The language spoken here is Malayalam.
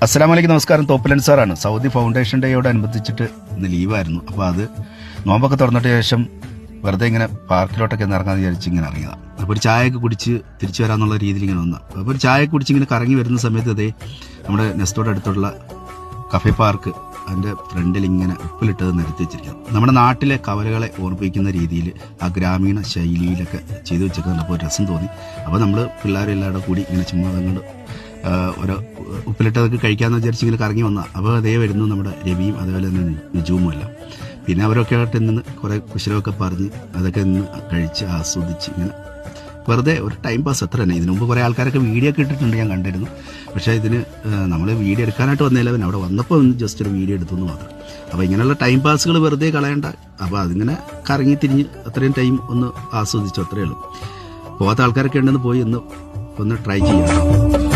അസ്സലാമലൈക്കും, നമസ്കാരം. തോപ്പലൻ സാറാണ്. സൗദി ഫൗണ്ടേഷൻ ഡേയോടനുബന്ധിച്ചിട്ട് ഇന്ന് ലീവായിരുന്നു. അപ്പോൾ അത് നോമ്പൊക്കെ തുറന്നിട്ട് ശേഷം വെറുതെ ഇങ്ങനെ പാർക്കിലോട്ടൊക്കെ ഒന്ന് ഇറങ്ങാമെന്ന് വിചാരിച്ച് ഇങ്ങനെ ഇറങ്ങിയതാണ്. അപ്പോൾ ഒരു ചായയൊക്കെ കുടിച്ച് തിരിച്ചു വരാമെന്നുള്ള രീതിയിൽ ഇങ്ങനെ വന്നു. അപ്പോൾ ഒരു ചായ കുടിച്ച് ഇങ്ങനെ കറങ്ങി വരുന്ന സമയത്ത് അതേ നമ്മുടെ നെസ്റ്റോട് അടുത്തുള്ള കഫേ പാർക്ക് അതിൻ്റെ ഫ്രണ്ടിൽ ഇങ്ങനെ ഉപ്പിലിട്ടത് നിരത്തി വെച്ചിരിക്കുന്നു. നമ്മുടെ നാട്ടിലെ കവലകളെ ഓർമ്മിപ്പിക്കുന്ന രീതിയിൽ ആ ഗ്രാമീണ ശൈലിയിലൊക്കെ ചെയ്തു വെച്ചിട്ടുണ്ട്. അപ്പോൾ രസം തോന്നി. അപ്പോൾ നമ്മൾ പിള്ളേരെല്ലാവരും കൂടി ഇങ്ങനെ ചുമ്മാ അങ്ങോട്ട് ഓരോ ഉപ്പിലിട്ടതൊക്കെ കഴിക്കാമെന്ന് വിചാരിച്ച് ഇങ്ങനെ കറങ്ങി വന്നാൽ അപ്പോൾ അതേ വരുന്നു നമ്മുടെ രവിയും അതുപോലെ തന്നെ നിജുവും എല്ലാം. പിന്നെ അവരൊക്കെ ആയിട്ട് നിന്ന് കുറേ കുശലമൊക്കെ പറഞ്ഞ് അതൊക്കെ നിന്ന് കഴിച്ച് ആസ്വദിച്ച് ഇങ്ങനെ വെറുതെ ഒരു ടൈം പാസ് അത്ര തന്നെ. ഇതിനു മുമ്പ് കുറേ ആൾക്കാരൊക്കെ വീഡിയോ ഒക്കെ ഇട്ടിട്ടുണ്ട്, ഞാൻ കണ്ടിരുന്നു. പക്ഷേ ഇതിന് നമ്മൾ വീഡിയോ എടുക്കാനായിട്ട് വന്നില്ല. പിന്നെ അവിടെ വന്നപ്പോൾ ഒന്ന് ജസ്റ്റ് ഒരു വീഡിയോ എടുത്തെന്ന് മാത്രം. അപ്പോൾ ഇങ്ങനെയുള്ള ടൈം പാസുകൾ വെറുതെ കളയണ്ട. അപ്പോൾ അതിങ്ങനെ കറങ്ങി തിരിഞ്ഞ് അത്രയും ടൈം ഒന്ന് ആസ്വദിച്ചു, അത്രയേ ഉള്ളൂ. പോകാത്ത ആൾക്കാരൊക്കെ ഉണ്ടെന്ന് പോയി ഒന്ന് ട്രൈ ചെയ്യാം.